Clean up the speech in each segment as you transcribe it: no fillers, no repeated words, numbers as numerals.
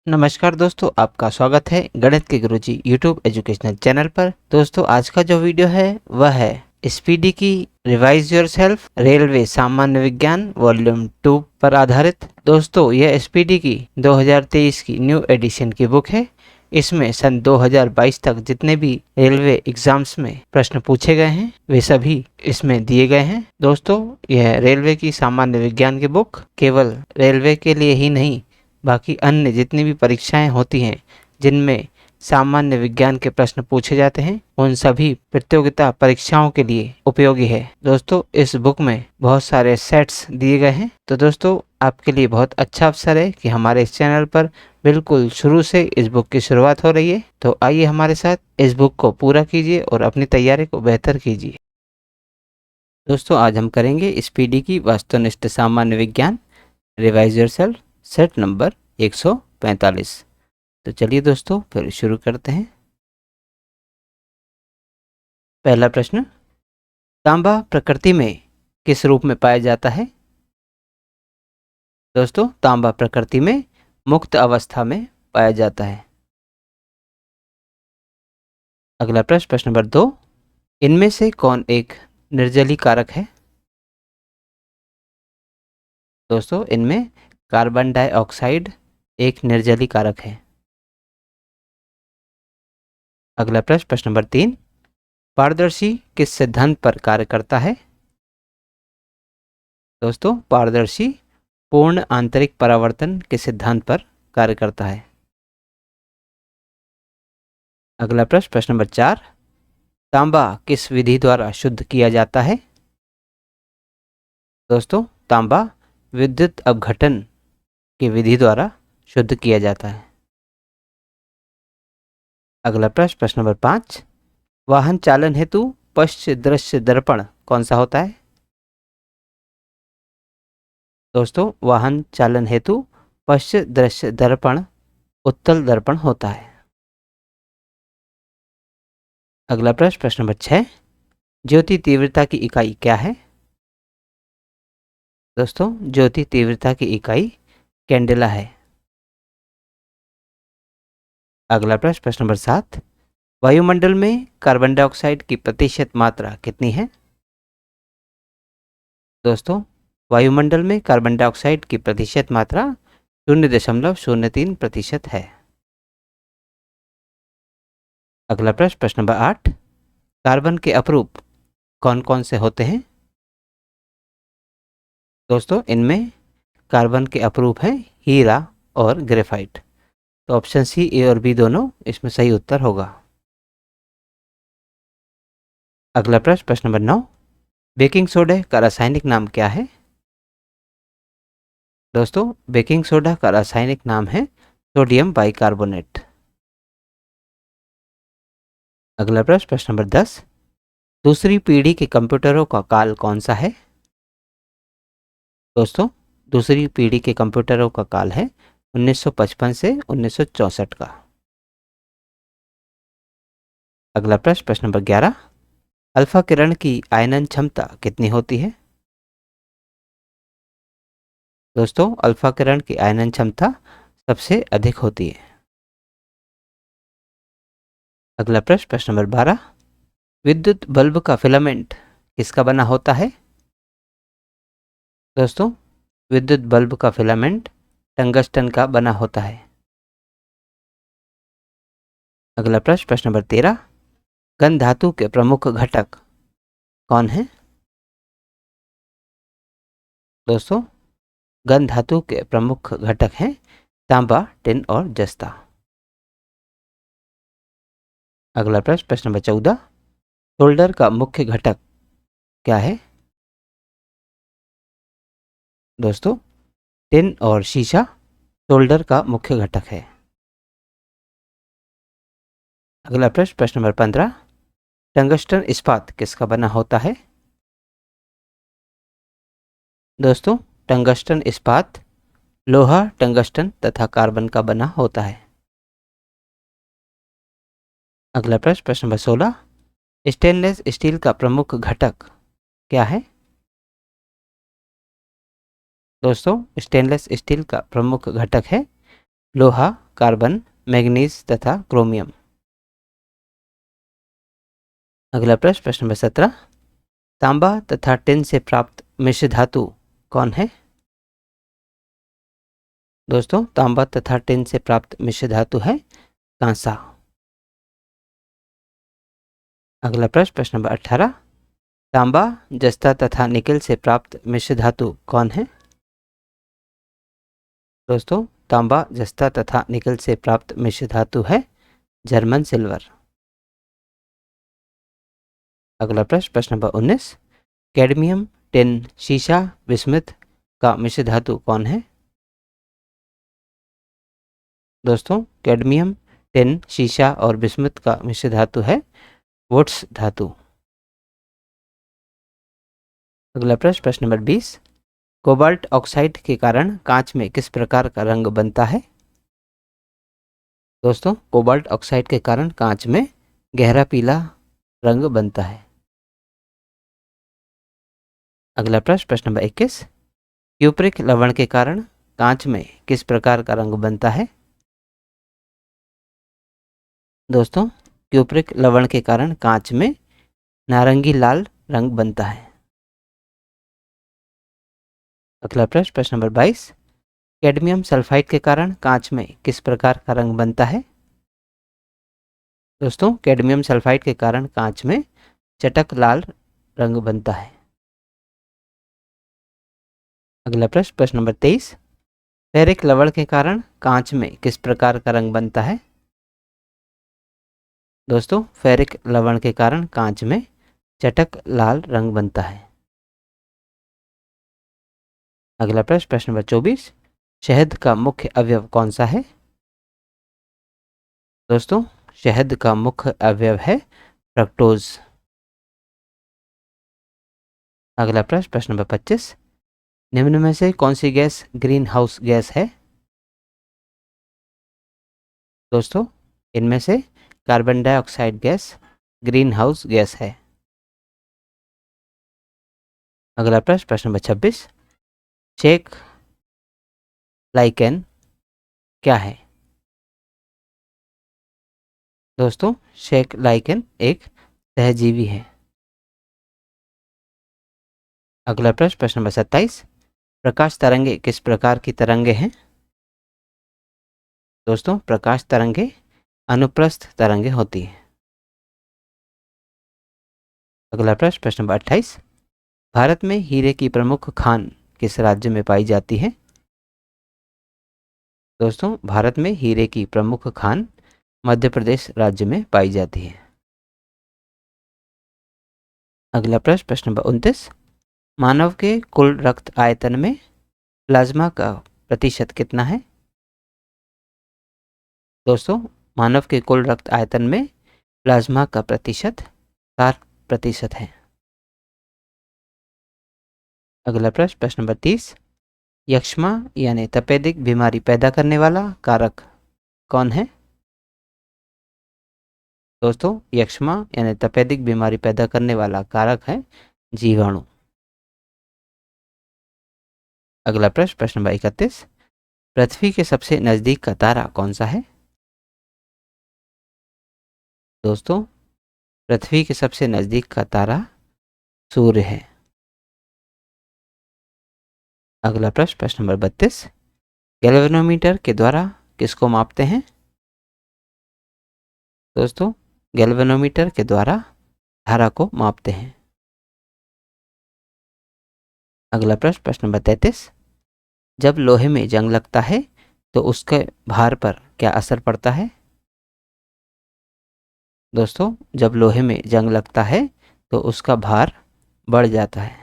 नमस्कार दोस्तों, आपका स्वागत है गणित के गुरुजी यूट्यूब एजुकेशनल चैनल पर। दोस्तों, आज का जो वीडियो है वह है स्पीडी की रिवाइज योरसेल्फ रेलवे सामान्य विज्ञान वॉल्यूम 2 पर आधारित। दोस्तों, यह स्पीडी की 2023 की न्यू एडिशन की बुक है। इसमें सन 2022 तक जितने भी रेलवे एग्जाम्स में प्रश्न पूछे गए हैं वे सभी इसमें दिए गए हैं। दोस्तों, यह रेलवे की सामान्य विज्ञान की बुक केवल रेलवे के लिए ही नहीं, बाकी अन्य जितनी भी परीक्षाएं होती हैं जिनमें सामान्य विज्ञान के प्रश्न पूछे जाते हैं उन सभी प्रतियोगिता परीक्षाओं के लिए उपयोगी है। दोस्तों, इस बुक में बहुत सारे सेट्स दिए गए हैं, तो दोस्तों आपके लिए बहुत अच्छा अवसर है कि हमारे इस चैनल पर बिल्कुल शुरू से इस बुक की शुरुआत हो रही है। तो आइए हमारे साथ इस बुक को पूरा कीजिए और अपनी तैयारी को बेहतर कीजिए। दोस्तों, आज हम करेंगे स्पीडी की वस्तुनिष्ठ सामान्य विज्ञान रिवाइज योरसेल्फ सेट नंबर 145। तो चलिए दोस्तों फिर शुरू करते हैं। पहला प्रश्न, तांबा प्रकृति में किस रूप में पाया जाता है? दोस्तों, तांबा प्रकृति में मुक्त अवस्था में पाया जाता है। अगला प्रश्न, प्रश्न नंबर 2, इनमें से कौन एक निर्जलीकारक है? दोस्तों, इनमें कार्बन डाइऑक्साइड एक निर्जलीकारक है। अगला प्रश्न, प्रश्न नंबर 3, पारदर्शी किस सिद्धांत पर कार्य करता है? दोस्तों, पारदर्शी पूर्ण आंतरिक परावर्तन के सिद्धांत पर कार्य करता है। अगला प्रश्न, प्रश्न नंबर 4, तांबा किस विधि द्वारा शुद्ध किया जाता है? दोस्तों, तांबा विद्युत अपघटन की विधि द्वारा शुद्ध किया जाता है। अगला प्रश्न, प्रश्न नंबर 5, वाहन चालन हेतु पश्च दृश्य दर्पण कौन सा होता है? दोस्तों, वाहन चालन हेतु पश्च दृश्य दर्पण उत्तल दर्पण होता है। अगला प्रश्न, प्रश्न नंबर 6, ज्योति तीव्रता की इकाई क्या है? दोस्तों, ज्योति तीव्रता की इकाई कैंडेला है। अगला प्रश्न, प्रश्न नंबर 7, वायुमंडल में कार्बन डाइऑक्साइड की प्रतिशत मात्रा कितनी है? दोस्तों, वायुमंडल में कार्बन डाइऑक्साइड की प्रतिशत मात्रा 0.03% है। अगला प्रश्न, प्रश्न नंबर 8, कार्बन के अपरूप कौन कौन से होते हैं? दोस्तों, इनमें कार्बन के अपरूप हैं हीरा और ग्रेफाइट। तो ऑप्शन सी, ए और बी दोनों इसमें सही उत्तर होगा। अगला प्रश्न, प्रश्न नंबर 9, बेकिंग सोडा का रासायनिक नाम क्या है? दोस्तों, बेकिंग सोडा का रासायनिक नाम है सोडियम बाइकार्बोनेट। अगला प्रश्न, प्रश्न नंबर 10, दूसरी पीढ़ी के कंप्यूटरों का काल कौन सा है? दोस्तों, दूसरी पीढ़ी के कंप्यूटरों का काल है 1955 से 1964 का। अगला प्रश्न, प्रश्न नंबर 11, अल्फा किरण की आयनन क्षमता कितनी होती है? दोस्तों, अल्फा किरण की आयनन क्षमता सबसे अधिक होती है। अगला प्रश्न, प्रश्न नंबर 12, विद्युत बल्ब का फिलामेंट किसका बना होता है? दोस्तों, विद्युत बल्ब का फिलामेंट टंगस्टन का बना होता है। अगला प्रश्न, प्रश्न नंबर 13, घन धातु के प्रमुख घटक कौन है? दोस्तों, घन धातु के प्रमुख घटक हैं तांबा, टिन और जस्ता। अगला प्रश्न, प्रश्न नंबर 14, सोल्डर का मुख्य घटक क्या है? दोस्तों, टिन और शीशा सोल्डर का मुख्य घटक है। अगला प्रश्न, प्रश्न नंबर 15, टंगस्टन इस्पात किसका बना होता है? दोस्तों, टंगस्टन इस्पात लोहा, टंगस्टन तथा कार्बन का बना होता है। अगला प्रश्न, प्रश्न नंबर 16, स्टेनलेस स्टील का प्रमुख घटक क्या है? दोस्तों, स्टेनलेस स्टील का प्रमुख घटक है लोहा, कार्बन, मैग्नीज तथा क्रोमियम। अगला प्रश्न, प्रश्न नंबर 17, तांबा तथा टिन से प्राप्त मिश्र धातु कौन है? दोस्तों, तांबा तथा टिन से प्राप्त मिश्र धातु है कांसा। अगला प्रश्न, प्रश्न नंबर 18, तांबा, जस्ता तथा निकेल से प्राप्त मिश्र धातु कौन है? दोस्तों, तांबा, जस्ता तथा निकेल से प्राप्त मिश्र धातु है जर्मन सिल्वर। अगला प्रश्न, प्रश्न नंबर 19, कैडमियम, टिन, शीशा, विस्मित का मिश्र धातु कौन है? दोस्तों, कैडमियम, टिन, शीशा और विस्मित का मिश्र धातु है वुड्स धातु। अगला प्रश्न, प्रश्न नंबर 20, कोबाल्ट ऑक्साइड के कारण कांच में किस प्रकार का रंग बनता है? दोस्तों, कोबाल्ट ऑक्साइड के कारण कांच में गहरा पीला रंग बनता है। अगला प्रश्न, प्रश्न नंबर 21, क्यूप्रिक लवण के कारण कांच में किस प्रकार का रंग बनता है? दोस्तों, क्यूप्रिक लवण के कारण कांच में नारंगी लाल रंग बनता है। अगला प्रश्न, प्रश्न नंबर 22, कैडमियम सल्फाइड के कारण कांच में किस प्रकार का रंग बनता है? दोस्तों, कैडमियम सल्फाइड के कारण कांच में चटक लाल रंग बनता है। अगला प्रश्न, प्रश्न नंबर 23, फेरिक लवण के कारण कांच में किस प्रकार का रंग बनता है? दोस्तों, फेरिक लवण के कारण कांच में चटक लाल रंग बनता है। अगला प्रश्न, प्रश्न नंबर 24, शहद का मुख्य अवयव कौन सा है? दोस्तों, शहद का मुख्य अवयव है फ्रक्टोज। अगला प्रश्न, प्रश्न नंबर 25, निम्न में से कौन सी गैस ग्रीन हाउस गैस है? दोस्तों, इनमें से carbon dioxide gas green house gas है। अगला प्रश्न, प्रश्न नंबर 26, चेक लाइकेन क्या है? दोस्तों, शेक लाइकेन एक सहजीवी है। अगला प्रश्न, प्रश्न नंबर 27, प्रकाश तरंगे किस प्रकार की तरंगे हैं? दोस्तों, प्रकाश तरंगे अनुप्रस्थ तरंगे होती हैं। अगला प्रश्न, प्रश्न नंबर 28, भारत में हीरे की प्रमुख खान किस राज्य में पाई जाती है? दोस्तों, भारत में हीरे की प्रमुख खान मध्य प्रदेश राज्य में पाई जाती है। अगला प्रश्न, प्रश्न नंबर 29, मानव के कुल रक्त आयतन में प्लाज्मा का प्रतिशत कितना है? दोस्तों, मानव के कुल रक्त आयतन में प्लाज्मा का प्रतिशत 60% है। अगला प्रश्न, प्रश्न नंबर 30, यक्ष्मा यानी तपेदिक बीमारी पैदा करने वाला कारक कौन है? दोस्तों, यक्ष्मा यानी तपेदिक बीमारी पैदा करने वाला कारक है जीवाणु। अगला प्रश्न, प्रश्न नंबर 31, पृथ्वी के सबसे नजदीक का तारा कौन सा है? दोस्तों, पृथ्वी के सबसे नजदीक का तारा सूर्य है। अगला प्रश्न, प्रश्न नंबर 32, गैल्वेनोमीटर के द्वारा किसको मापते हैं? दोस्तों, गैल्वेनोमीटर के द्वारा धारा को मापते हैं। अगला प्रश्न, प्रश्न नंबर 33, जब लोहे में जंग लगता है तो उसके भार पर क्या असर पड़ता है? दोस्तों, जब लोहे में जंग लगता है तो उसका भार बढ़ जाता है।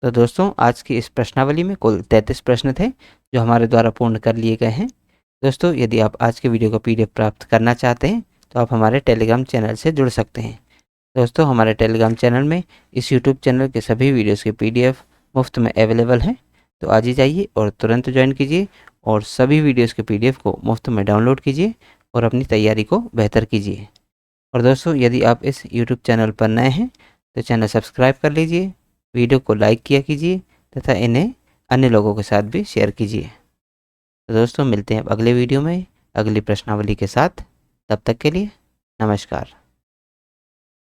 तो दोस्तों, आज की इस प्रश्नावली में कुल 33 प्रश्न थे जो हमारे द्वारा पूर्ण कर लिए गए हैं। दोस्तों, यदि आप आज के वीडियो का PDF प्राप्त करना चाहते हैं तो आप हमारे टेलीग्राम चैनल से जुड़ सकते हैं। दोस्तों, हमारे टेलीग्राम चैनल में इस यूट्यूब चैनल के सभी वीडियोस के PDF मुफ्त में अवेलेबल हैं। तो आज ही जाइए और तुरंत ज्वाइन कीजिए और सभी वीडियोस के PDF को मुफ्त में डाउनलोड कीजिए और अपनी तैयारी को बेहतर कीजिए। और दोस्तों, यदि आप इस यूट्यूब चैनल पर नए हैं तो चैनल सब्सक्राइब कर लीजिए, वीडियो को लाइक किया कीजिए तथा इन्हें अन्य लोगों के साथ भी शेयर कीजिए। तो दोस्तों मिलते हैं अब अगले वीडियो में अगली प्रश्नावली के साथ। तब तक के लिए नमस्कार।